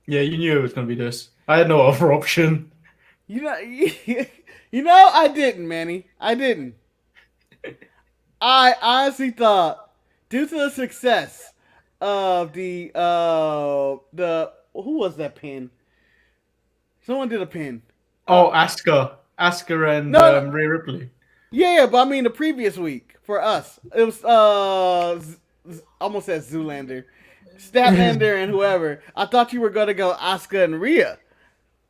Yeah, you knew it was going to be this. I had no other option. You know, you know, I didn't, Manny. I didn't. I honestly thought, due to the success of the who was that pin? Someone did a pin. Oh, Asuka and No, no, Rhea Ripley. yeah, but I mean the previous week for us, it was almost said Zoolander, Statlander, and whoever. I thought you were gonna go Asuka and Rhea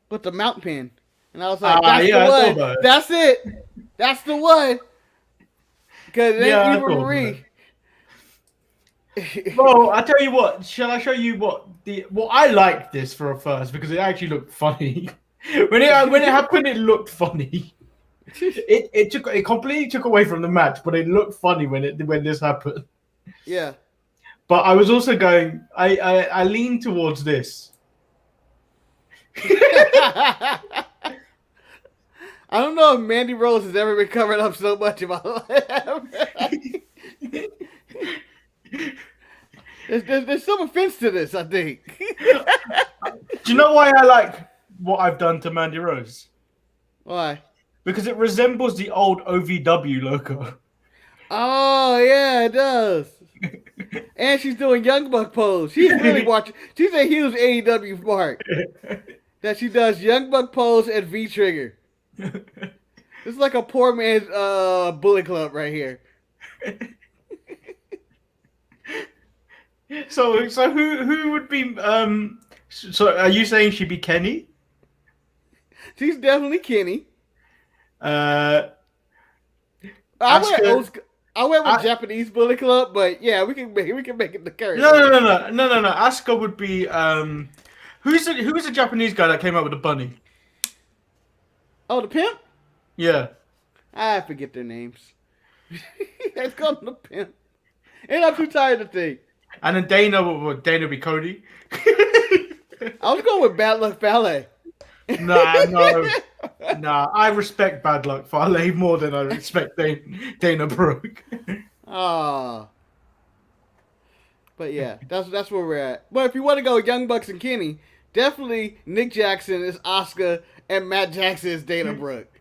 with the mount pin, and I was like, that's the Yeah, I thought one. about it. That's it. That's the one. Because it ain't Yeah, I Eva thought about it. Marie. Well, I tell you what. Shall I show you what I liked this for a first because it actually looked funny. When it happened, it looked funny. It completely took away from the match, but it looked funny when this happened. Yeah. But I was also going. I leaned towards this. I don't know if Mandy Rose has ever been covered up so much in my life. there's some offense to this, I think. Do you know why I like what I've done to Mandy Rose? Why? Because it resembles the old OVW logo. Oh yeah, it does. And she's doing Young Buck pose. She's really watching. She's a huge AEW mark that she does Young Buck pose and V trigger. It's like a poor man's Bullet Club right here. So who would be so are you saying she'd be Kenny? She's definitely Kenny. Uh I went Asuka. old. I went with I, Japanese Bullet Club, but yeah, we can make it the current. no. Asuka would be who's the Japanese guy that came out with the bunny? Oh, the pimp. Yeah. I forget their names. Let's call them the pimp. And I'm too tired to think. And then Dana would Dana be Cody? I was going with Bad Luck Ballet. No. Nah, I respect Bad Luck Fale more than I respect Dana Brooke. Ah. But yeah, that's where we're at. But if you want to go Young Bucks and Kenny, definitely Nick Jackson is Oscar and Matt Jackson is Dana Brooke.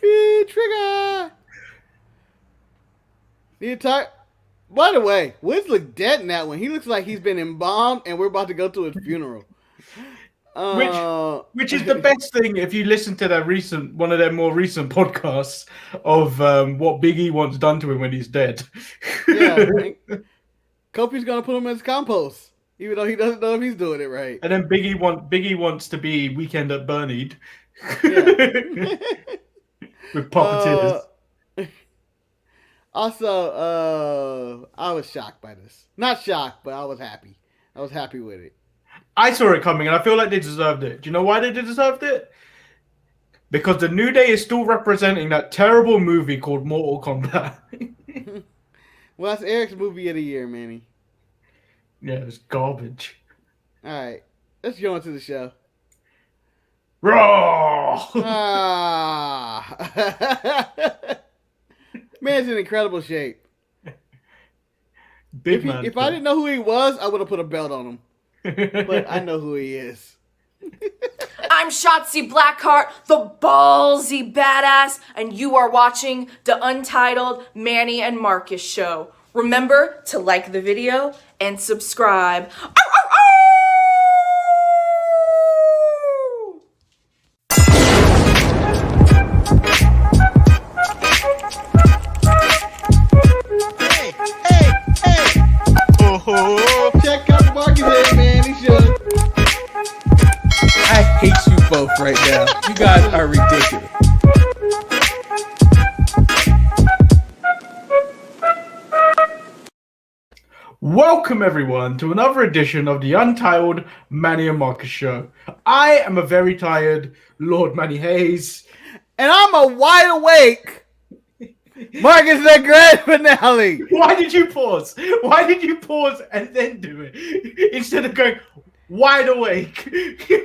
Trigger. The entire. By the way, Wiz looked dead in that one. He looks like he's been embalmed, and we're about to go to his funeral. Which is the best thing if you listen to one of their more recent podcasts of what Big E wants done to him when he's dead. Yeah, Kofi's gonna put him in his compost, even though he doesn't know if he's doing it right. And then Biggie wants to be Weekend at Bernie. Yeah. With puppeteers. Also, I was shocked by this. Not shocked, but I was happy. I was happy with it. I saw it coming, and I feel like they deserved it. Do you know why they deserved it? Because the New Day is still representing that terrible movie called Mortal Kombat. Well, that's Eric's movie of the year, Manny. Yeah, it's garbage. All right, let's go into the show. Raw! Man's in incredible shape. Big man. If I didn't know who he was, I would have put a belt on him. But I know who he is. I'm Shotzi Blackheart, the ballsy badass, and you are watching the Untitled Manny and Marcus show. Remember to like the video and subscribe. Ow, ow, ow! Check out the Marcus and Manny show. I hate you both right now. You guys are ridiculous. Welcome, everyone, to another edition of the Untitled Manny and Marcus show. I am a very tired Lord Manny Hayes. And I'm a wide awake Marcus the grand finale. Why did you pause? Why did you pause and then do it? Instead of going wide awake,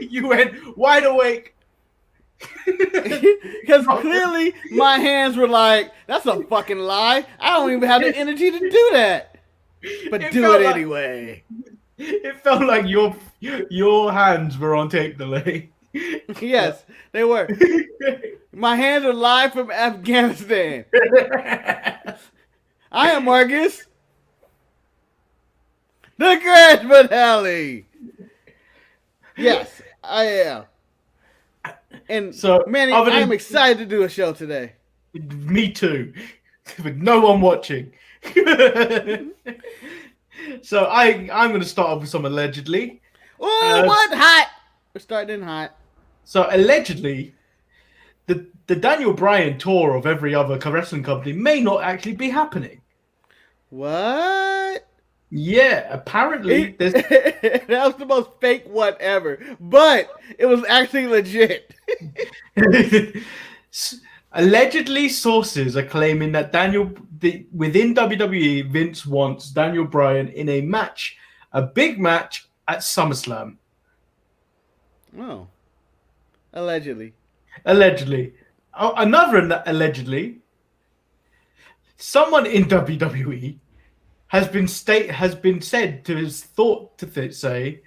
you went wide awake. Because clearly my hands were like, that's a fucking lie. I don't even have the energy to do that. but It do felt it like- anyway. It felt like your hands were on tape delay. Yes, they were. My hands are live from Afghanistan. I am Marcus. The Crash Finale. Yes, I am. And So, Manny, other than- I'm excited to do a show today. Me too, with no one watching. So I'm going to start off with some allegedly. Oh, what hot? We're starting in hot. So allegedly, the Daniel Bryan tour of every other wrestling company may not actually be happening. What? Yeah, apparently there's That was the most fake one ever, but it was actually legit. allegedly sources are claiming that within WWE, Vince wants Daniel Bryan in a big match at SummerSlam. Oh, allegedly. Allegedly. Allegedly, someone in WWE has been said to his say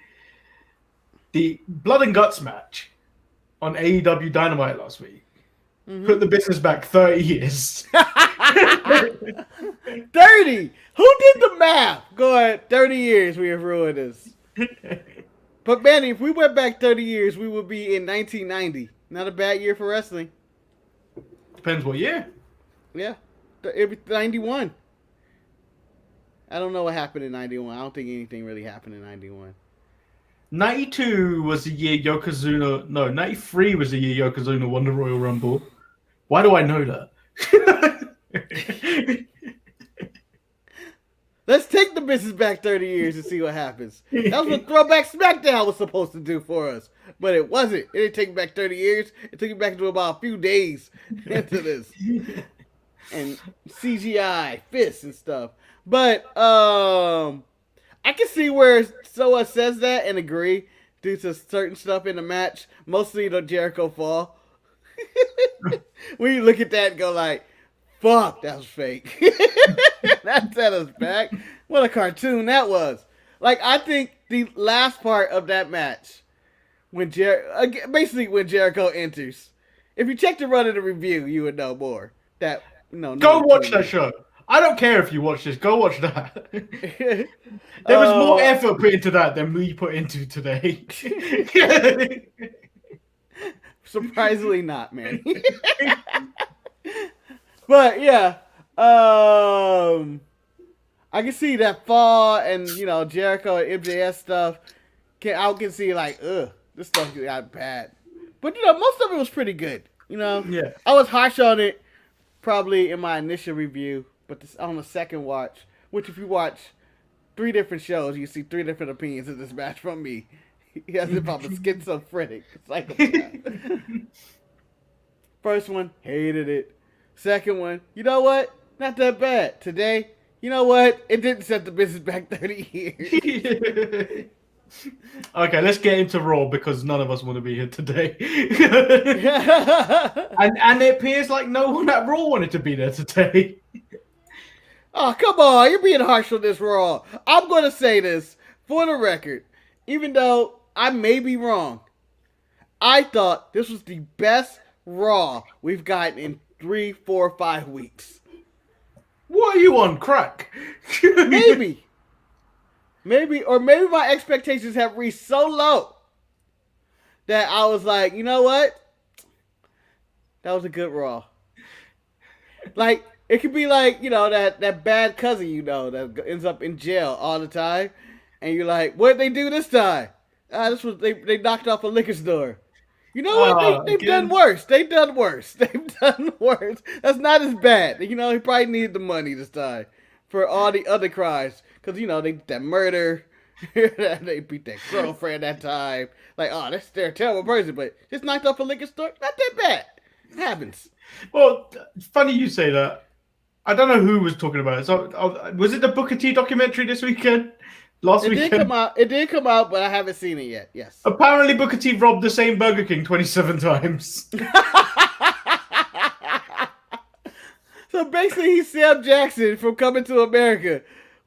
the Blood and Guts match on AEW Dynamite last week put the business back 30 years. 30. Who did the math? Go ahead. 30 years we have ruined this. But Manny, if we went back 30 years, we would be in 1990. Not a bad year for wrestling. Depends what year. Yeah, it'd be 91. I don't know what happened in 91. I don't think anything really happened in 91. 92 was the year Yokozuna. No, 93 was the year Yokozuna won the Royal Rumble. Why do I know that? Let's take the business back 30 years and see what happens. That was what Throwback SmackDown was supposed to do for us. But it wasn't. It didn't take it back 30 years. It took it back to about a few days into this. And CGI, fists and stuff. But I can see where someone says that and agree due to certain stuff in the match. Mostly the Jericho fall. When you look at that and go like, fuck, that was fake. That set us back. What a cartoon that was. Like, I think the last part of that match, when basically when Jericho enters, if you check the run of the review, you would know more. Go watch that show. I don't care if you watch this. Go watch that. There was more effort put into that than we put into today. Surprisingly not, man. But yeah, I can see that fall and Jericho and MJS stuff. I can see like, this stuff got bad. But most of it was pretty good. Yeah. I was harsh on it probably in my initial review, but on the second watch, which if you watch 3 different shows, you see 3 different opinions of this match from me. He has about the schizophrenic psychopath. First one, hated it. Second one, you know what? Not that bad. Today, you know what? It didn't set the business back 30 years. Okay, let's get into Raw because none of us want to be here today. and it appears like no one at Raw wanted to be there today. Oh, come on. You're being harsh on this Raw. I'm going to say this for the record. Even though I may be wrong, I thought this was the best Raw we've gotten in 3, 4, 5 weeks. What are you on, crack? Maybe. Or maybe my expectations have reached so low that I was like, you know what? That was a good Raw. Like, it could be like, that bad cousin, that ends up in jail all the time. And you're like, what'd they do this time? This was they knocked off a liquor store. You know what? They've done worse. They've done worse. That's not as bad. He probably needed the money this time for all the other crimes. Because, they did that murder. They beat that girlfriend that time. Like, they're a terrible person. But just knocked off a liquor store? Not that bad. It happens. Well, it's funny you say that. I don't know who was talking about it. So, was it the Booker T documentary this weekend? Last weekend? It did come out, but I haven't seen it yet. Yes. Apparently, Booker T robbed the same Burger King 27 times. So basically, he's Sam Jackson from Coming to America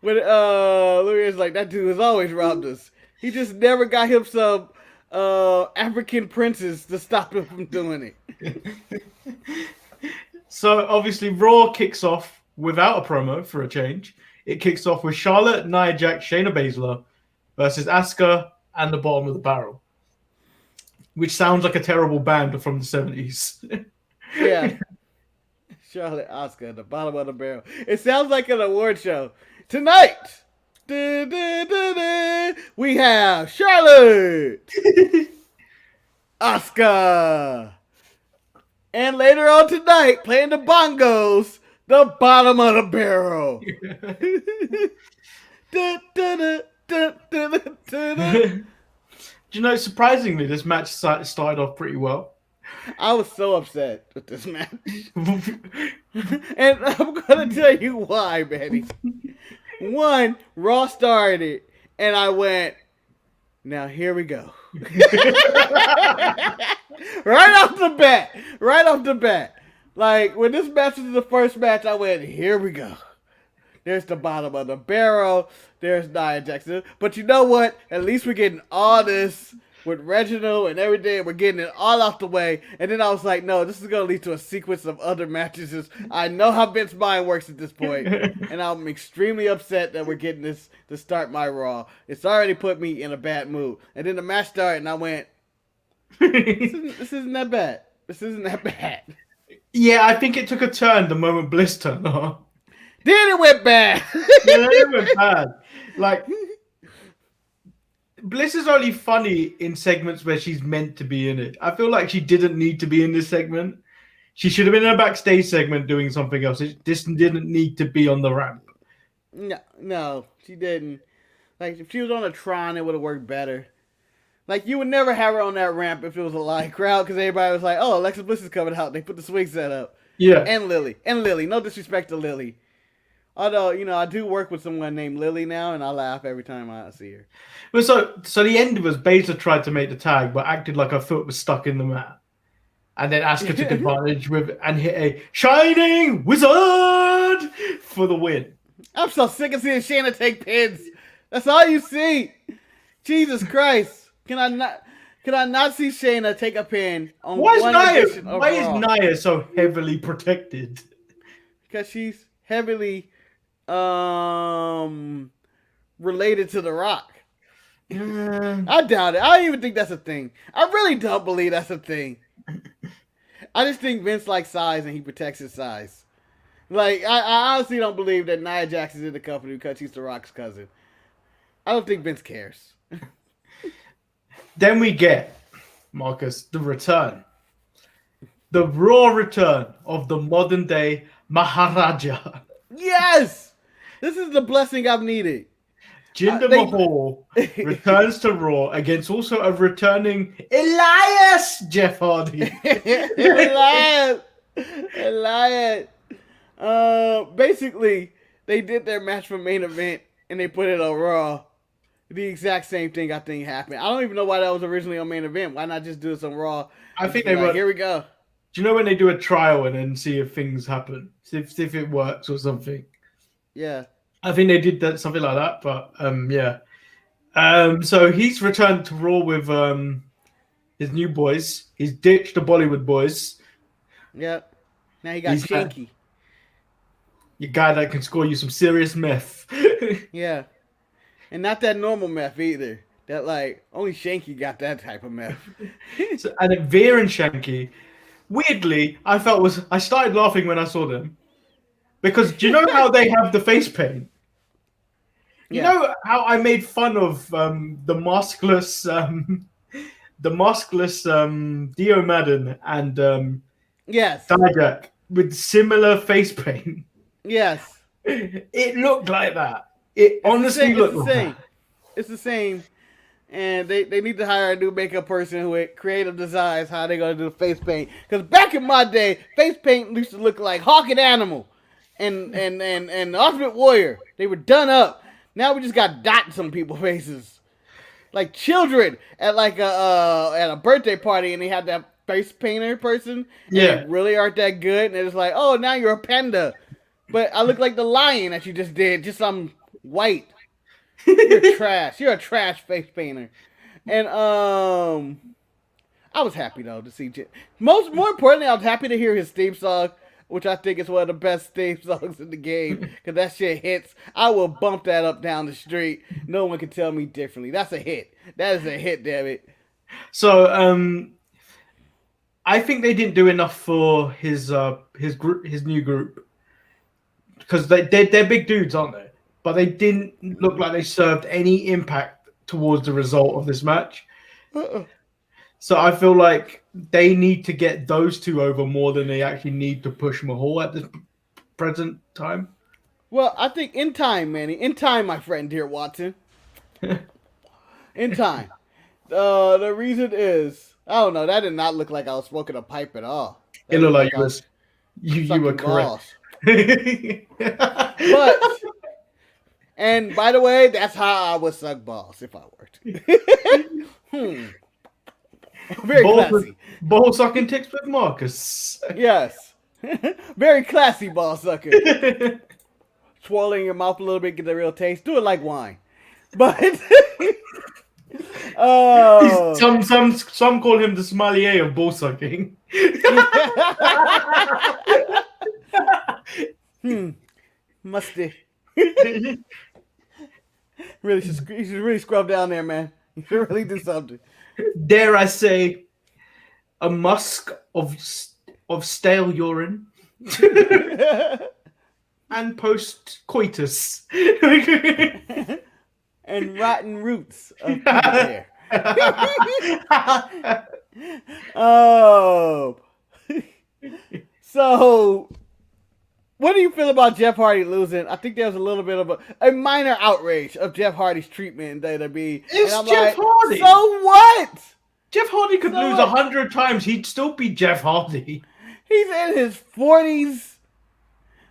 When Louis like, that dude has always robbed us. He just never got him some African princes to stop him from doing it. So obviously Raw kicks off without a promo for a change. It kicks off with Charlotte, Nia Jax, Shayna Baszler versus Asuka and the Bottom of the Barrel, which sounds like a terrible band from the 70s. Yeah. Charlotte, Asuka, the bottom of the barrel. It sounds like an award show. Tonight, we have Charlotte, Asuka, and later on tonight, playing the bongos, the bottom of the barrel. Do you know, surprisingly, this match started off pretty well. I was so upset with this match. And I'm going to tell you why, Betty. One, Raw started, and I went, now here we go. Right off the bat. Like, when this match was the first match, I went, here we go. There's the bottom of the barrel. There's Nia Jackson. But you know what? At least we're getting all this with Reginald and everything. We're getting it all off the way. And then I was like, no, this is going to lead to a sequence of other matches. I know how Vince mind works at this point. And I'm extremely upset that we're getting this to start my Raw. It's already put me in a bad mood. And then the match started and I went, this isn't that bad. This isn't that bad. Yeah, I think it took a turn the moment Bliss turned on. Then it went bad. Yeah, then it went bad. Like, Bliss is only funny in segments where she's meant to be in it. I feel like she didn't need to be in this segment. She should have been in a backstage segment doing something else. This didn't need to be on the ramp. No, she didn't. Like, if she was on a Tron, it would have worked better. Like, you would never have her on that ramp if it was a live crowd, because everybody was like, oh, Alexa Bliss is coming out. They put the swing set up. Yeah. And Lily. No disrespect to Lily. Although, you know, I do work with someone named Lily now, and I laugh every time I see her. But so the end was Baszler tried to make the tag, but acted like her foot was stuck in the mat. And then Asuka took advantage and hit a Shining Wizard for the win. I'm so sick of seeing Shayna take pins. That's all you see. Jesus Christ. Can I not see Shayna take a pin on Why is Raw? Nia so heavily protected? Because she's heavily related to The Rock. I doubt it. I don't even think that's a thing. I really don't believe that's a thing. I just think Vince likes size and he protects his size. Like, I honestly don't believe that Nia Jax is in the company because she's The Rock's cousin. I don't think Vince cares. Then we get, Marcus, the return. The Raw return of the modern day Maharaja. Yes! This is the blessing I've needed. Jinder Mahal returns to Raw against also a returning Elias Jeff Hardy. Elias. Basically, they did their match for main event and they put it on Raw. The exact same thing I think happened. I don't even know why that was originally on main event. Why not just do it on Raw? I think they were. Here we go. Do you know when they do a trial and then see if things happen? See if it works or something? Yeah. I think they did that, something like that, but yeah. So he's returned to Raw with his new boys. He's ditched the Bollywood boys. Yep. Now he got Shanky. Your guy that can score you some serious meth. Yeah. And not that normal meth either. That, like, only Shanky got that type of meth. And then Veer and Shanky, weirdly, I started laughing when I saw them. Because do you know how they have the face paint? You know how I made fun of the maskless Dio Madden and yes, Dijak with similar face paint? Yes. It looked like that. It honestly looked like that. It's the same. And they need to hire a new makeup person who had creative designs how they're going to do the face paint. Because back in my day, face paint used to look like Hawk and Animal and the Ultimate Warrior. They were done up. Now we just got dots on people's faces. Like children at like a birthday party and they had that face painter person. Yeah. They really aren't that good. And it's like, oh, now you're a panda. But I look like the lion that you just did. Just some white. You're trash. You're a trash face painter. And I was happy though to see more importantly, I was happy to hear his theme song, which I think is one of the best theme songs in the game because that shit hits. I will bump that up down the street. No one can tell me differently. That's a hit. That is a hit, damn it. So I think they didn't do enough for his new group because they're big dudes, aren't they? But they didn't look like they served any impact towards the result of this match. So I feel like they need to get those two over more than they actually need to push Mahal at this present time. Well, I think in time, Manny. In time, my friend, dear Watson. In time. The reason is, I don't know, that did not look like I was smoking a pipe at all. It looked like you were correct. But, and by the way, that's how I would suck balls if I were to. Very classy. Ball sucking tips with Marcus. Yes. Very classy ball sucker. Swirling your mouth a little bit, get the real taste. Do it like wine. But some call him the sommelier of ball sucking. Musty. You should really scrub down there, man. You should really do something. Dare I say, a musk of stale urine and post coitus and rotten roots of pubic hair. Oh, so what do you feel about Jeff Hardy losing? I think there was a little bit of a minor outrage of Jeff Hardy's treatment in WWE. It's Jeff Hardy. So what? Jeff Hardy could lose 100 times. He'd still be Jeff Hardy. He's in his 40s.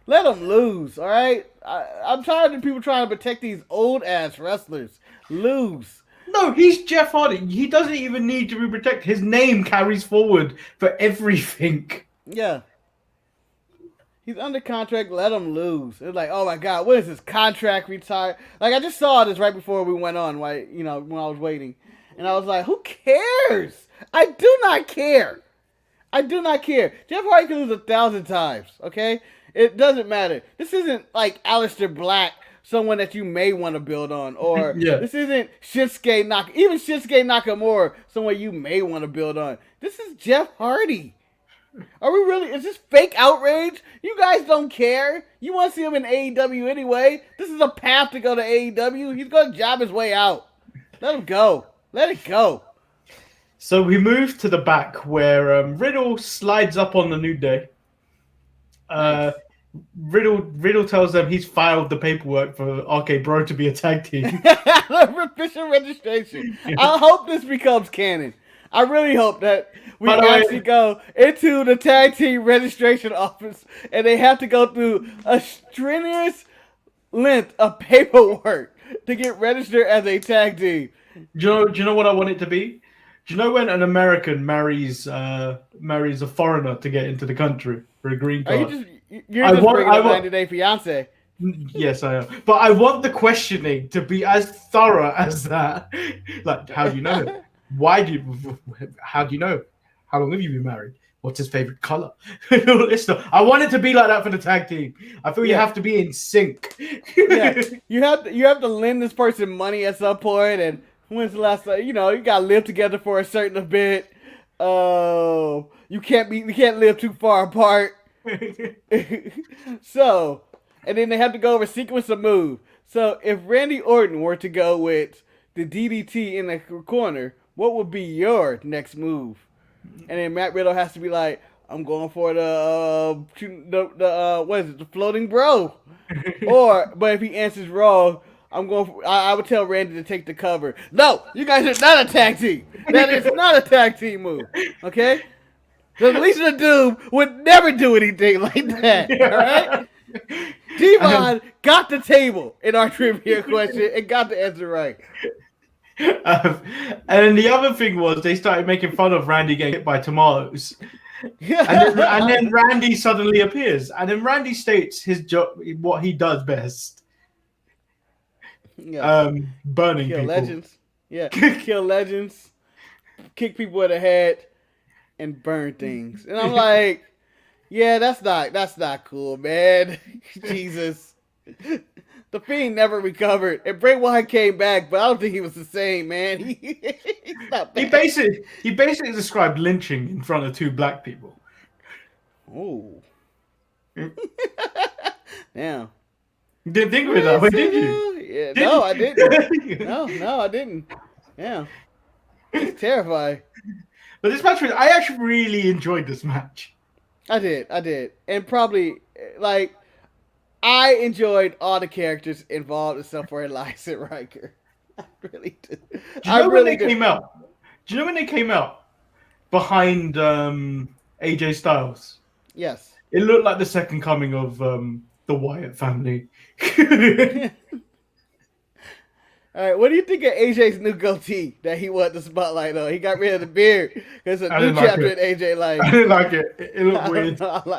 Let him lose, all right? I'm tired of people trying to protect these old-ass wrestlers. Lose. No, he's Jeff Hardy. He doesn't even need to be protected. His name carries forward for everything. Yeah. He's under contract. Let him lose. It's like, oh my God, what is this contract retired? Like, I just saw this right before we went on, right? You know, when I was waiting. And I was like, who cares? I do not care. I do not care. Jeff Hardy can lose 1,000 times, okay? It doesn't matter. This isn't like Aleister Black, someone that you may want to build on. Or This isn't Shinsuke Nakamura, someone you may want to build on. This is Jeff Hardy. Are we really? Is this fake outrage? You guys don't care. You want to see him in AEW anyway. This is a path to go to AEW. He's going to job his way out. Let him go. Let it go. So we move to the back where Riddle slides up on the New Day. Riddle tells them he's filed the paperwork for RK Bro to be a tag team. Official registration. I hope this becomes canon. I really hope that we actually go into the tag team registration office and they have to go through a strenuous length of paperwork to get registered as a tag team. Do you know what I want it to be? Do you know when an American marries a foreigner to get into the country for a green card? You're just bringing up 90 Day Fiance. Yes, I am. But I want the questioning to be as thorough as that. Like, how do you know? How do you know? How long have you been married? What's his favorite color? I want it to be like that for the tag team. I feel you have to be in sync. Yeah, you have to lend this person money at some point, and when's the last time? You know, you gotta live together for a certain bit. You can't live too far apart. So, and then they have to go over sequence of moves. So if Randy Orton were to go with the DDT in the corner, what would be your next move? And then Matt Riddle has to be like, I'm going for the what is it, the floating bro? But if he answers wrong, I would tell Randy to take the cover. No, you guys are not a tag team. That is not a tag team move. Okay? Because Lisa Doom would never do anything like that. All right? Devon got the table in our trivia question and got the answer right. And the other thing was they started making fun of Randy getting hit by tomatoes. and then Randy suddenly appears. And then Randy states his job, what he does best. Yeah. burning Kill people. legends. Yeah. Kill legends. Kick people in the head and burn things. And I'm like, yeah, that's not cool, man. Jesus. The Fiend never recovered. And Bray Wyatt came back, but I don't think he was the same, man. He's not He bad. basically described lynching in front of two black people. Oh. Damn. You didn't think of it that way, did you? Yeah, Did no, you? I didn't. No, I didn't. Yeah. It's terrifying. But this match, I actually really enjoyed this match. I did. And probably, like, I enjoyed all the characters involved except for Elias Riker. I really did. Do you know when really they came out? Do you know when they came out behind AJ Styles? Yes. It looked like the second coming of the Wyatt family. All right, what do you think of AJ's new goatee that he wanted the spotlight on? He got rid of the beard. There's a I new didn't like chapter it. in AJ life. I didn't like it. It looked I weird. don't know.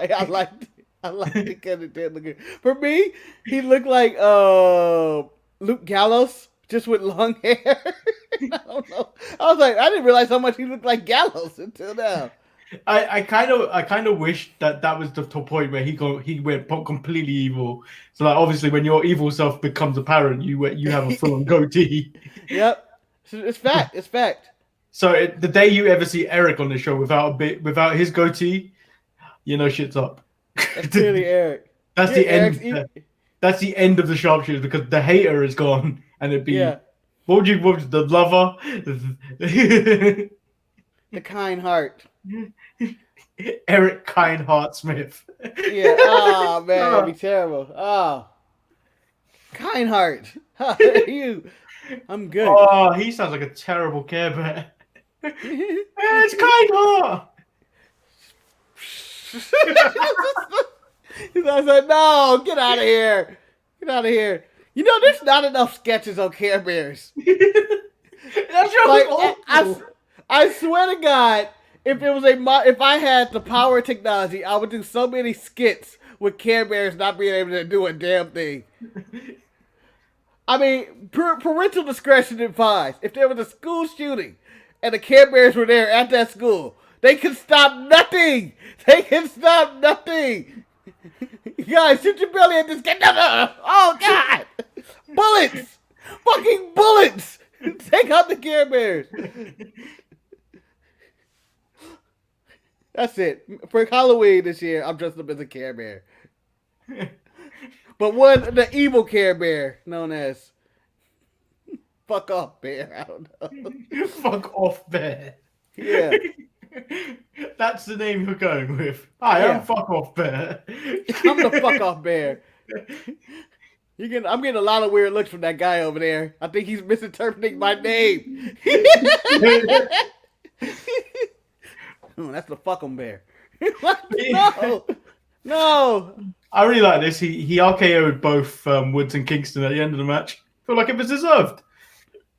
I liked it because it did look good. For me, he looked like Luke Gallows, just with long hair. I don't know. I was like, I didn't realize how much he looked like Gallows until now. I kind of wish that was the point where he went completely evil. So like obviously when your evil self becomes apparent, you have a full on goatee. Yep, it's fact. It's fact. So the day you ever see Eric on the show without his goatee, you know shit's up. That's clearly Eric. That's Yeah, the Eric's end. That's the end of the sharpshooters because the hater is gone, and it'd be Yeah. what would the lover, The kind heart. Eric Kindheart Smith. Yeah. Oh man, that'd be terrible. Oh, kind heart. How are you? I'm good. Oh, he sounds like a terrible Care Bear. It's Kindheart. I said, no, get out of here. Get out of here. You know, there's not enough sketches on Care Bears. That's Like, awful. I swear to God, if I had the power of technology, I would do so many skits with Care Bears not being able to do a damn thing. I mean, parental discretion advised. If there was a school shooting and the Care Bears were there at that school, they can stop nothing. They can stop nothing. You guys, shoot your belly at this kid. No. Oh, God. Bullets. Fucking bullets. Take out the Care Bears. That's it. For Halloween this year, I'm dressed up as a Care Bear. But the evil Care Bear, known as Fuck Off Bear. I don't know. Fuck off, Bear. Yeah. That's the name you're going with. Hi, Yeah. I'm Fuck Off Bear. I'm the Fuck Off Bear. I'm getting a lot of weird looks from that guy over there. I think he's misinterpreting my name. That's the Fuck 'em Bear. No. I really like this. He RKO'd both Woods and Kingston at the end of the match. Feel like it was deserved.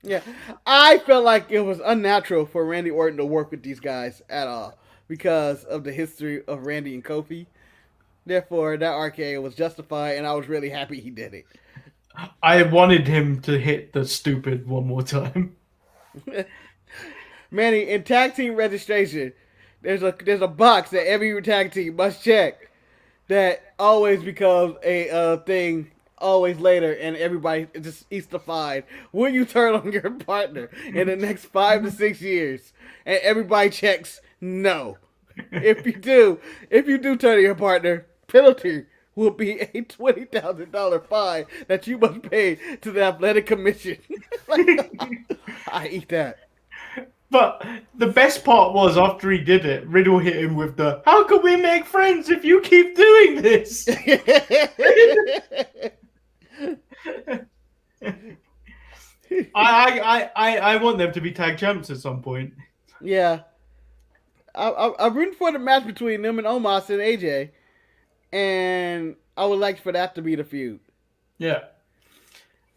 Yeah, I felt like it was unnatural for Randy Orton to work with these guys at all because of the history of Randy and Kofi. Therefore, that RKO was justified, and I was really happy he did it. I wanted him to hit the stupid one more time. Manny, in tag team registration, there's a box that every tag team must check that always becomes a thing always later, and everybody just eats the fine. Will you turn on your partner in the next 5 to 6 years? And everybody checks no. If you do turn on your partner, penalty will be a $20,000 fine that you must pay to the athletic commission. I eat that. But the best part was after he did it, Riddle hit him with the "How can we make friends if you keep doing this?" I want them to be tag champs at some point. Yeah. I'm rooting for the match between them and Omos and AJ. And I would like for that to be the feud. Yeah.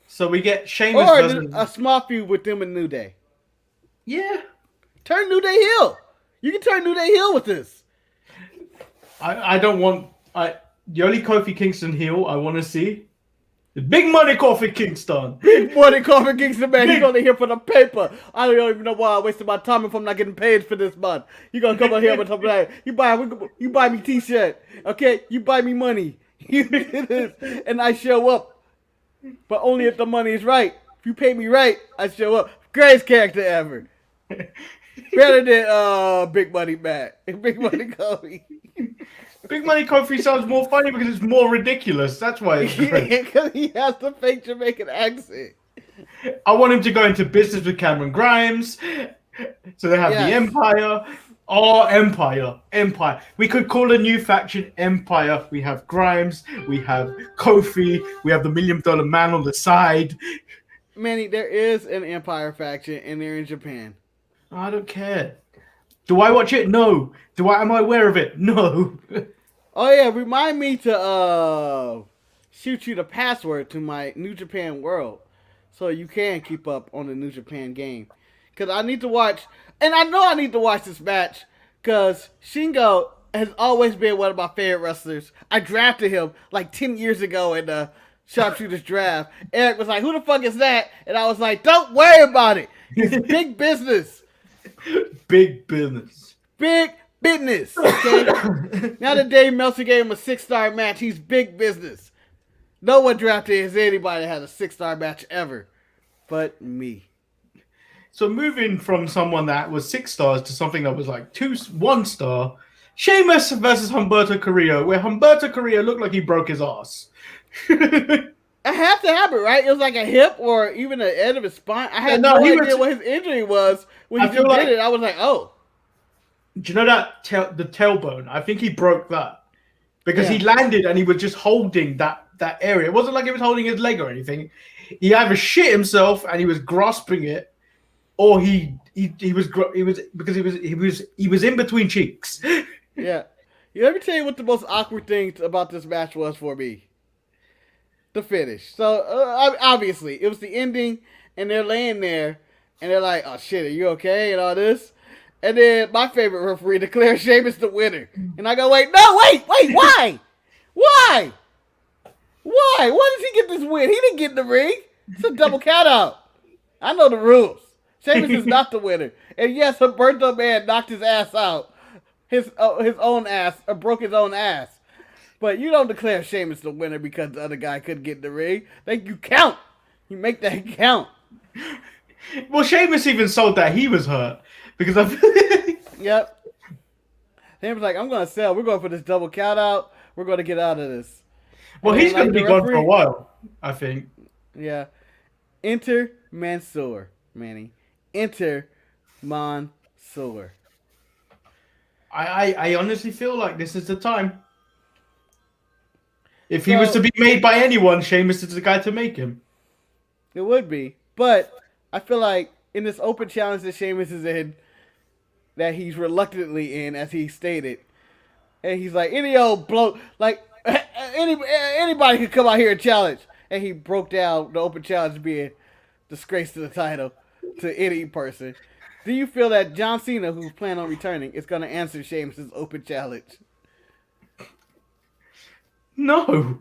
So we get Sheamus Or versus... a small feud with them and New Day. Yeah. Turn New Day heel. You can turn New Day heel with this. I don't want... The only Kofi Kingston heel I want to see Big money, Kofi Kingston. More than Kofi Kingston, man. He's only here for the paper. I don't even know why I wasted my time if I'm not getting paid for this month. You gonna come on here with something like, you buy me t-shirt, okay? You buy me money. And I show up. But only if the money is right. If you pay me right, I show up. Greatest character ever. Better than Big Money Matt. Big Money Kofi. Big money Kofi sounds more funny because it's more ridiculous. That's why it's great. Because he has the fake Jamaican accent. I want him to go into business with Cameron Grimes. So they have the Yes. Empire. Oh, Empire. Empire. We could call a new faction Empire. We have Grimes. We have Kofi. We have the $1 Million Man on the side. Manny, there is an Empire faction and they're in Japan. I don't care. Do I watch it? No. Am I aware of it? No. Oh yeah, remind me to shoot you the password to my New Japan World so you can keep up on the New Japan game. Cause I need to watch, and I know I need to watch this match because Shingo has always been one of my favorite wrestlers. I drafted him like 10 years ago in the Sharpshooters draft. Eric was like, "Who the fuck is that?" And I was like, "Don't worry about it. It's big business." Big business. Big business. Okay. Now that Dave Meltzer gave him a 6-star match, he's big business. No one drafted as anybody that had a 6-star match ever, but me. So moving from someone that was 6 stars to something that was like 1 star, Sheamus versus Humberto Carrillo, where Humberto Carrillo looked like he broke his ass. It had to happen, right? It was like a hip or even the end of his spine. I had Yeah, no, no he idea was- what his injury was when I he feel did like- it. I was like, oh. Do you know that the tailbone? I think he broke that because he Yeah. landed and he was just holding that area. It wasn't like he was holding his leg or anything. He either shit himself and he was grasping it, or he was in between cheeks. Yeah. Let me tell you what the most awkward thing about this match was for me. The finish. So, obviously, it was the ending, and they're laying there, and they're like, "Oh, shit, are you okay?" and all this. And then my favorite referee declares Sheamus the winner. And I go, wait, why? Why? Why does he get this win? He didn't get in the ring. It's a double count out. I know the rules. Sheamus is not the winner. And yes, Humberto Man knocked his ass out. His own ass, or broke his own ass. But you don't declare Sheamus the winner because the other guy couldn't get in the ring. You count. You make that count. Well, Sheamus even sold that he was hurt because I. Yep. He was like, I'm going to sell. We're going for this double count out. We're going to get out of this. Well, And he's then, going to like, be the gone for a referee- while, I think. Yeah. Enter Mansoor, Manny. Enter Mansoor. I honestly feel like this is the time. If he was to be made by anyone, Sheamus is the guy to make him. It would be. But I feel like in this open challenge that Sheamus is in, that he's reluctantly in, as he stated, and he's like, any old bloke, like, anybody could come out here and challenge. And he broke down the open challenge being disgrace to the title to any person. Do you feel that John Cena, who's planning on returning, is going to answer Sheamus' open challenge? No.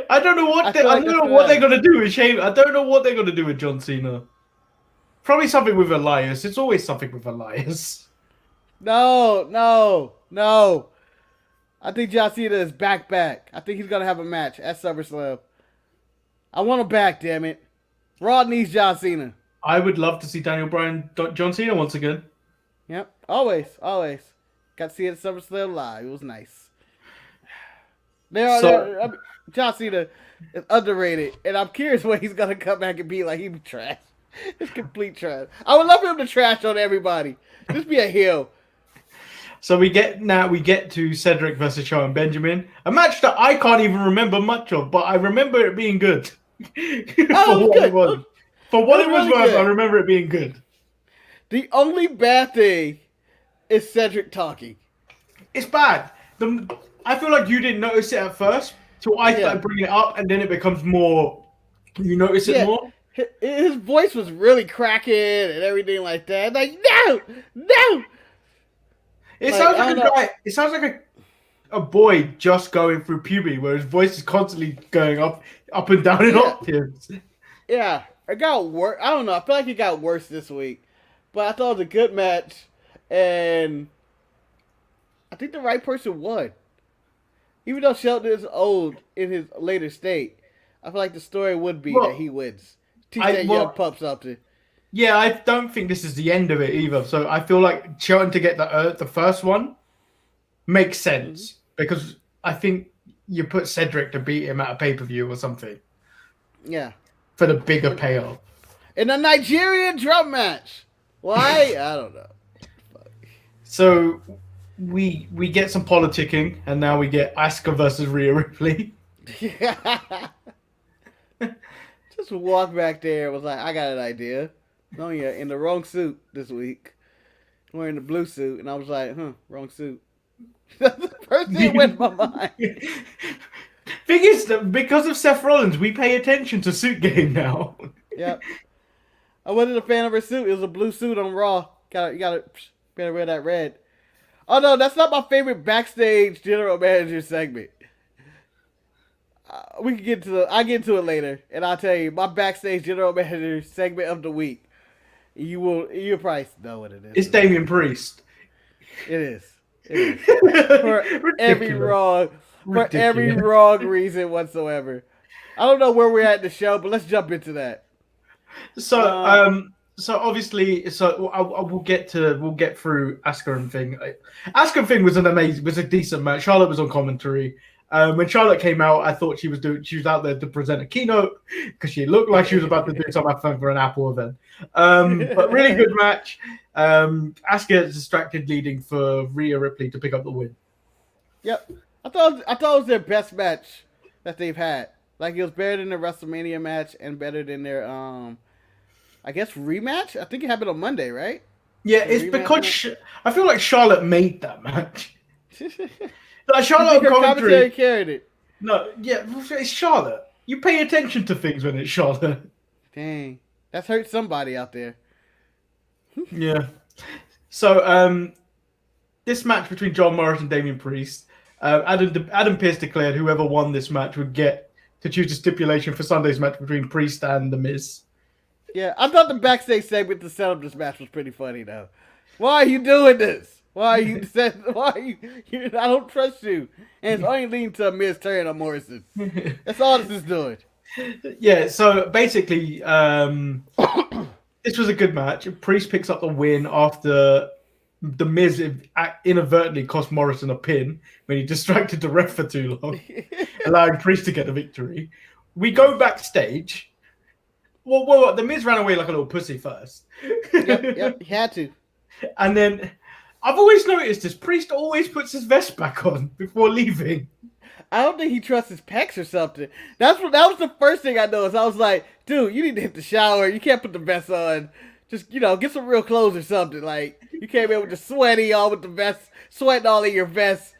I don't know what I feel like that's they're gonna do with Sheamus. I don't know what they're gonna do with John Cena. Probably something with Elias. It's always something with Elias. No. I think John Cena is back. I think he's going to have a match at SummerSlam. I want him back, damn it. Raw needs John Cena. I would love to see Daniel Bryan, John Cena once again. Yep. Always. Got to see it at SummerSlam live. It was nice. John Cena is underrated, and I'm curious when he's going to come back and be like, he be trash. It's complete trash. I would love him to trash on everybody. Just be a heel. So we get to Cedric versus Shelton Benjamin, a match that I can't even remember much of, but I remember it being good. Oh, it was good. For what it was really worth, good. I remember it being good. The only bad thing is Cedric talking. It's bad. I feel like you didn't notice it at first, till I started bringing it up, and then it becomes more. You notice it more. His voice was really cracking and everything like that. Like, no. It Like, sounds I like a don't know. guy. It sounds like a boy just going through puberty, where his voice is constantly going up and down in Yeah. octaves. Yeah, it got worse. I don't know. I feel like it got worse this week, but I thought it was a good match, and I think the right person won. Even though Shelton is old in his later state, I feel like the story would be Well, that he wins. Teach that young pup something. Yeah, I don't think this is the end of it either. So I feel like Shelton to get the first one makes sense because I think you put Cedric to beat him at a pay-per-view or something Yeah. for the bigger payoff. In a Nigerian drum match. Why? I don't know. So we get some politicking, and now we get Asuka versus Rhea Ripley. Just walk back there and was like, I got an idea. No, you're in the wrong suit this week. Wearing the blue suit, and I was like, wrong suit. That's the first thing that went in my mind. Thing is that because of Seth Rollins, we pay attention to suit game now. Yep. I wasn't a fan of her suit. It was a blue suit on Raw. You gotta better wear that red. Oh no, that's not my favorite backstage general manager segment. We can get to I'll get to it later, and I'll tell you my backstage general manager segment of the week. You'll probably know what it is. It's Damian Priest. It is. It is. For every wrong reason whatsoever. I don't know where we're at in the show, but let's jump into that. So, so obviously, we'll get through Asuka and Finn. Asuka and Finn was was a decent match. Charlotte was on commentary. When Charlotte came out, I thought she was out there to present a keynote because she looked like she was about to do something for an Apple event. But really good match. Asuka is distracted, leading for Rhea Ripley to pick up the win. Yep, I thought it was their best match that they've had. Like it was better than the WrestleMania match and better than their I guess rematch. I think it happened on Monday, right? Yeah, it's because I feel like Charlotte made that match. Like Charlotte her commentary commentary carried it. No, yeah, it's Charlotte. You pay attention to things when it's Charlotte. Dang, that's hurt somebody out there. Yeah. So, this match between John Morris and Damian Priest, Adam Pearce declared whoever won this match would get to choose a stipulation for Sunday's match between Priest and The Miz. Yeah, I thought the backstage segment to set up this match was pretty funny though. Why are you doing this? Why are you? I don't trust you. And it's only leading to a Miz turn on Morrison. That's all this is doing. Yeah. So basically, this was a good match. Priest picks up the win after The Miz inadvertently cost Morrison a pin when he distracted the ref for too long, allowing Priest to get the victory. We go backstage. Well, The Miz ran away like a little pussy first. Yep, he had to. And then I've always noticed this. Priest always puts his vest back on before leaving. I don't think he trusts his pecs or something. That was the first thing I noticed. I was like, dude, you need to hit the shower. You can't put the vest on. Just, get some real clothes or something. Like, you came in with the sweaty all with the vest, sweating all in your vest.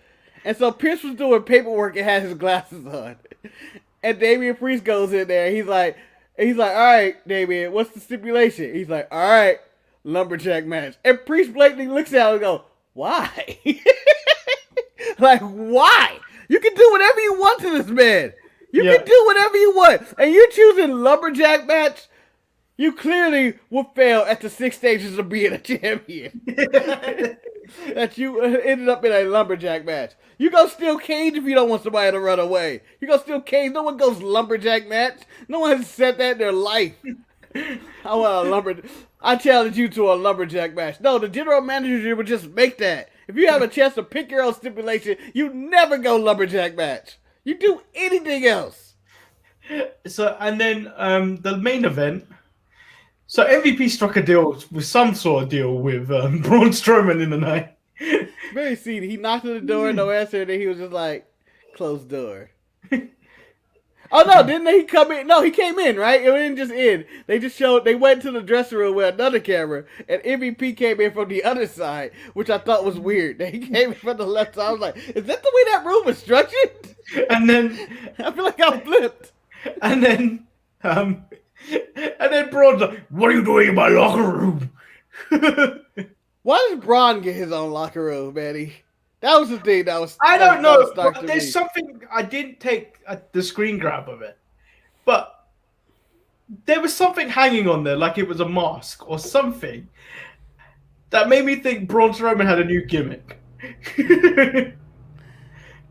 And so Pierce was doing paperwork and had his glasses on. And Damian Priest goes in there. He's like, all right, Damian, what's the stipulation? He's like, all right, lumberjack match. And Priest blatantly looks at him and goes, why? Like, why? You can do whatever you want to this man. You can do whatever you want. And you're choosing lumberjack match? You clearly will fail at the 6 stages of being a champion. That you ended up in a lumberjack match. You go steal cage if you don't want somebody to run away. You go steal cage. No one goes lumberjack match. No one has said that in their life. I challenge you to a lumberjack match. No, the general manager would just make that. If you have a chance to pick your own stipulation, you never go lumberjack match. You do anything else. So, and then the main event. So MVP struck a deal with some sort of deal with Braun Strowman in the night. Very seedy. He knocked on the door, no answer, and then he was just like, closed door. Oh no, didn't he come in? No, he came in, right? It didn't just in. They went to the dressing room with another camera, and MVP came in from the other side, which I thought was weird. He came in from the left side. I was like, is that the way that room was structured? And then I feel like I flipped. And then Braun's like, what are you doing in my locker room? Why does Braun get his own locker room, Manny? That was the thing that was. I that don't know. was stark But to there's me. something I didn't take the screen grab of it, but there was something hanging on there, like it was a mask or something, that made me think Braun Strowman had a new gimmick. Do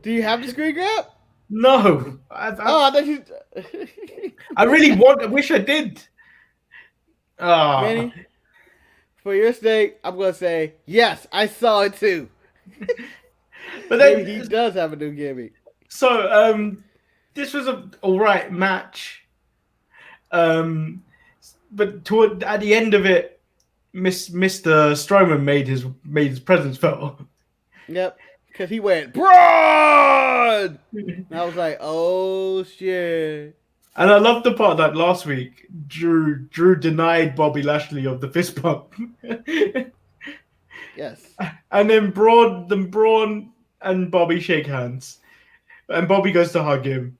you have the screen grab? No, Oh, I thought you. I really want. I wish I did. Ah, Manny, for your sake, I'm gonna say yes. I saw it too. but Maybe then he does have a new gimmick. so this was a all right match. But at the end of it, Mr. Strowman made his presence felt. Yep, because he went Braun. And I was like, oh shit. And I love the part that last week Drew denied Bobby Lashley of the fist bump. Yes. And then Braun and Bobby shake hands. And Bobby goes to hug him.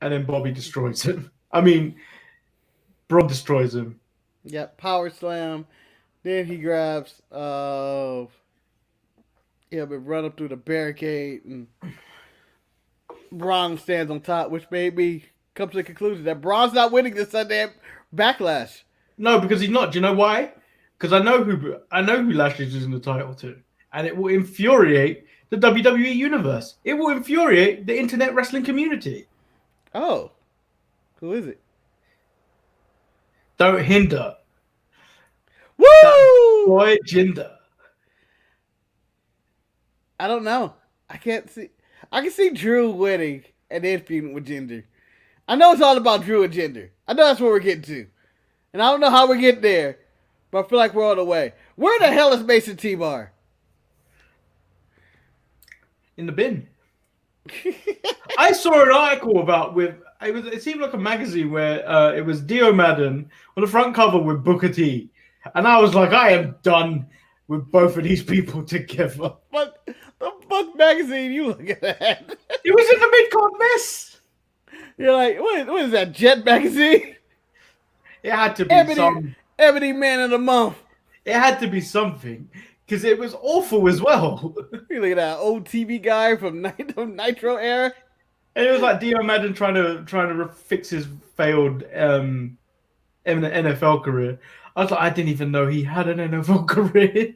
And then Bobby destroys him. I mean, Braun destroys him. Yep. Power slam. Then he grabs. But run up through the barricade, and Braun stands on top, which made me come to the conclusion that Braun's not winning this Sunday Backlash. No, because he's not. Do you know why? Because I know who Lashley's losing the title to. And it will infuriate the WWE universe. It will infuriate the internet wrestling community. Oh, who is it? Don't hinder. Woo! Boy Jinder. I don't know. I can't see. I can see Drew winning and then feuding with Jinder. I know it's all about Drew and Jinder. I know that's where we're getting to. And I don't know how we're getting there, but I feel like we're on the way. Where the hell is Mason T-Bar? In the bin. I saw an article it seemed like a magazine where it was Dio Madden on the front cover with Booker T. And I was like, I am done with both of these people together. But the fuck magazine you looking at? It was in the mid-card mess. You're like, what is that, Jet magazine? It had to be Ebony Man of the Month. It had to be something. Because it was awful as well. You look at that old TV guy from Nitro era. And it was like Dio Madden trying to fix his failed NFL career. I was like, I didn't even know he had an NFL career.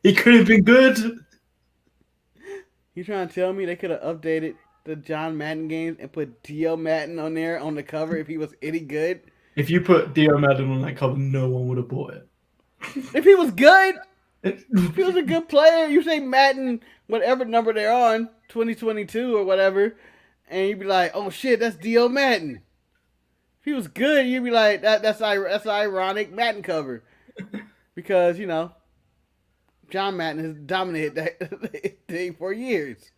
He could have been good. You trying to tell me they could have updated the John Madden games and put Dio Madden on there on the cover if he was any good? If you put Dio Madden on that cover, no one would have bought it. If he was good, if he was a good player, you say Madden, whatever number they're on, 2022 or whatever, and you'd be like, oh shit, that's Dio Madden. If he was good, you'd be like, that's an ironic Madden cover. Because, John Madden has dominated that thing for years.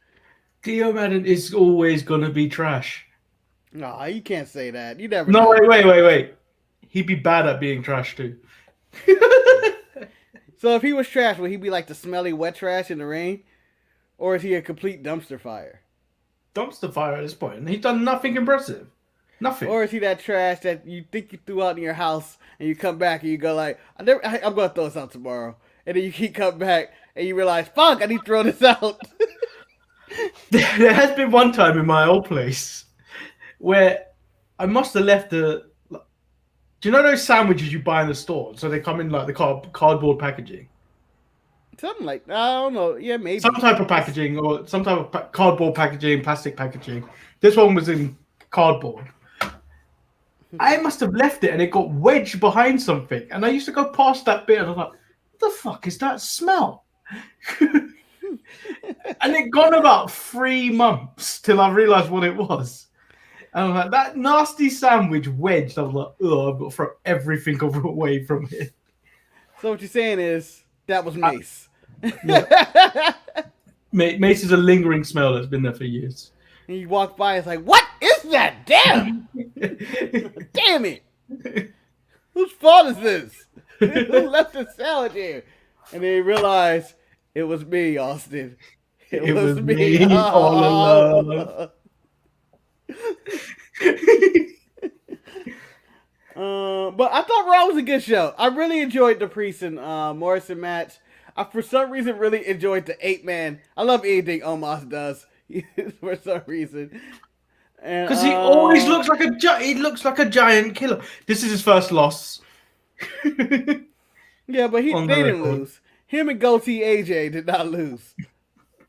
Dio Madden is always going to be trash. No, you can't say that. You never No, know. wait. He'd be bad at being trash too. So if he was trash, would he be like the smelly wet trash in the rain? Or is he a complete dumpster fire? Dumpster fire at this point. He's done nothing impressive. Nothing. Or is he that trash that you think you threw out in your house and you come back and you go like, I'm going to throw this out tomorrow. And then you keep coming back and you realize, fuck, I need to throw this out. There has been one time in my old place where I must have left the... Do you know those sandwiches you buy in the store? So they come in like the cardboard packaging. Something like, I don't know. Yeah, maybe. Some type of packaging or some type of cardboard packaging, plastic packaging. This one was in cardboard. I must have left it and it got wedged behind something. And I used to go past that bit and I was like, what the fuck is that smell? And it gone about 3 months till I realized what it was. And I'm like, that nasty sandwich wedged. I was like, oh, I've got to throw everything away from it. So what you're saying is, that was Mace. Yeah. Mace is a lingering smell that's been there for years. And you walk by, it's like, what is that? Damn! Damn it! Whose fault is this? Who left the salad here? And then you realize it was me, Austin. It was me all along. But I thought Raw was a good show. I really enjoyed the Priest and Morrison match. I for some reason really enjoyed the 8-man. I love anything Omos does for some reason. Because he always looks like he looks like a giant killer. This is his first loss. Yeah, but they On the didn't record. lose. Him and Goatee AJ did not lose.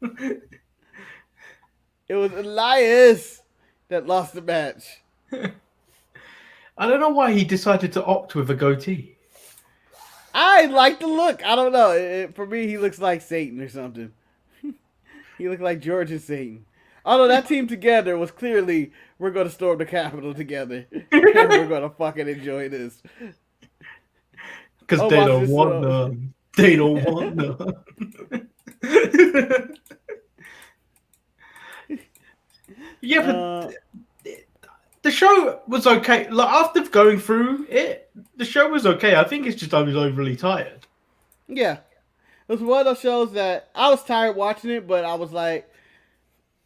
It was Elias that lost the match. I don't know why he decided to opt with a goatee. I like the look. I don't know. For me, he looks like Satan or something. He looked like George and Satan. Although that team together was clearly, we're going to storm the Capitol together. And we're going to fucking enjoy this. Because Oh, they watch don't this, want none. They don't want none. Yeah, but the show was okay. Like after going through it, the show was okay. I think it's just I was overly tired. Yeah. It was one of those shows that I was tired watching it, but I was like,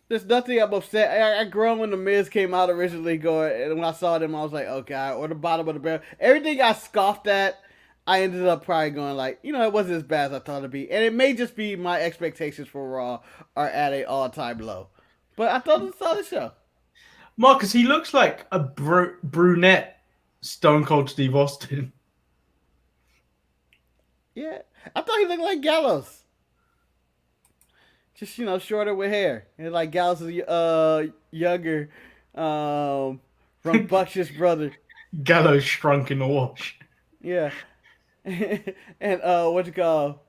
there's nothing I'm upset. I grown when The Miz came out originally going, and when I saw them, I was like, okay, or the bottom of the barrel. Everything I scoffed at, I ended up probably going like, it wasn't as bad as I thought it'd be. And it may just be my expectations for Raw are at an all-time low. But I thought it was a solid show. Marcus, he looks like a brunette Stone Cold Steve Austin. Yeah. I thought he looked like Gallows. Just, shorter with hair. And like Gallows is younger, rambunctious brother. Gallows shrunk in the wash. Yeah. And what you call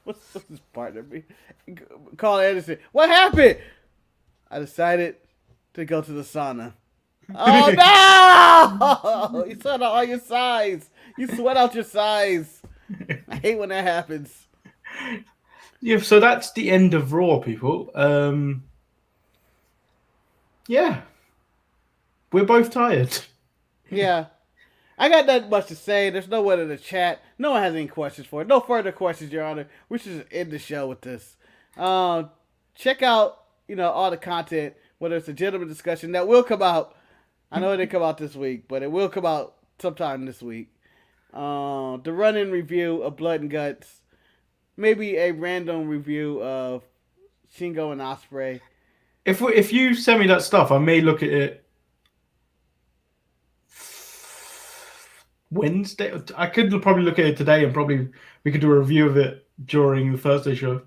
what's his partner be? Carl Anderson. What happened? I decided to go to the sauna. Oh no! You sweat out all your size. You sweat out your size. I hate when that happens. Yeah, so that's the end of Raw, people. Yeah. We're both tired. Yeah. I got nothing much to say. There's no one in the chat. No one has any questions for it. No further questions, Your Honor. We should just end the show with this. Check out, all the content, whether it's a gentleman discussion that will come out. I know it didn't come out this week, but it will come out sometime this week. The run-in review of Blood and Guts. Maybe a random review of Shingo and Ospreay. If you send me that stuff, I may look at it Wednesday. I could probably look at it today, and probably we could do a review of it during the Thursday show.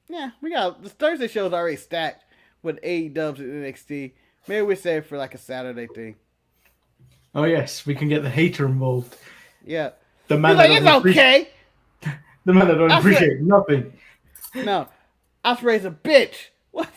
Yeah, we got the Thursday show's already stacked with AEW and NXT. Maybe we save it for like a Saturday thing. Oh yes, we can get the hater involved. Yeah, The man he's like, that it's doesn't okay. The man that don't Ospreay. appreciate nothing. No, Ospreay's a bitch. What?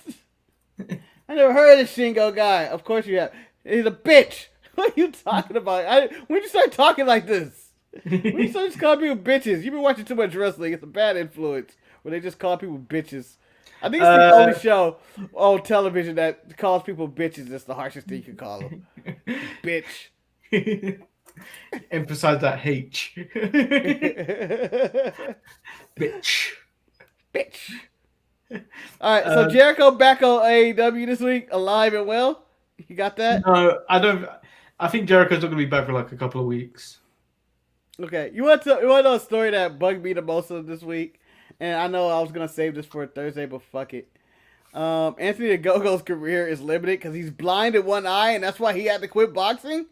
I never heard of this Shingo guy. Of course you have. He's a bitch. What are you talking about? When you start talking like this? When you start just calling people bitches? You've been watching too much wrestling. It's a bad influence where they just call people bitches. I think it's the only show on television that calls people bitches. That's the harshest thing you can call them. Bitch. Emphasize that H. Bitch. Bitch. All right, so Jericho back on AEW this week, alive and well. You got that? No, I don't. I think Jericho's not going to be back for like a couple of weeks. Okay, you want to know a story that bugged me the most of this week? And I know I was gonna save this for Thursday, but fuck it. Anthony the Go-Go's career is limited because he's blind in one eye, and that's why he had to quit boxing.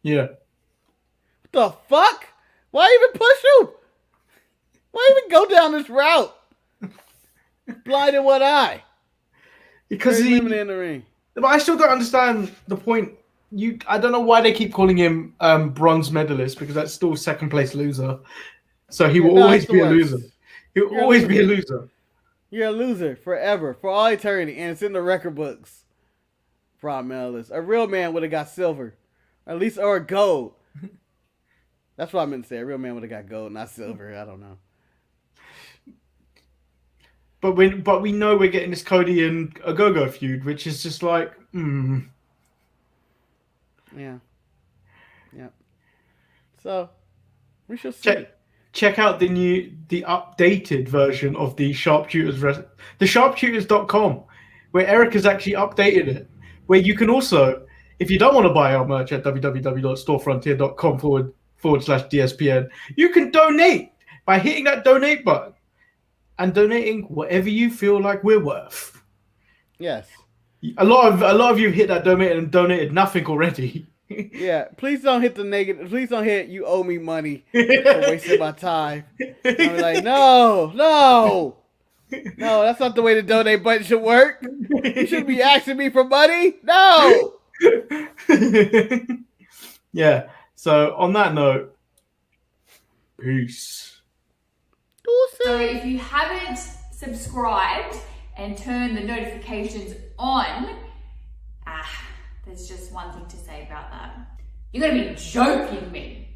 Yeah. What the fuck? Why even push him? Why even go down this route? Blind in one eye. Because Very he. limited in the ring. But I still don't understand the point. I don't know why they keep calling him bronze medalist, because that's still second place loser. So he will No, always it's the be a worst. loser. He'll You're a always be a loser. loser. You're a loser forever, for all eternity, and it's in the record books. Bronze medalist. A real man would have got silver, at least, or gold. That's what I meant to say. A real man would have got gold, not silver. I don't know. But we know we're getting this Cody and Ogogo feud, which is just like, Yeah. Yep. So we shall see. Check out the updated version of the Sharpshooters, the Sharpshooters.com, where Eric has actually updated it. Where you can also, if you don't want to buy our merch at www.storefrontier.com/DSPN, you can donate by hitting that donate button and donating whatever you feel like we're worth. Yes. A lot of you hit that donate and donated nothing already. Yeah. Please don't hit the negative. Please don't hit you owe me money for wasting my time. I'm like, no, that's not the way the donate button should work. You shouldn't be asking me for money. No. Yeah. So on that note, peace. So if you haven't subscribed and turned the notifications on, there's just one thing to say about that. You're gonna be joking me.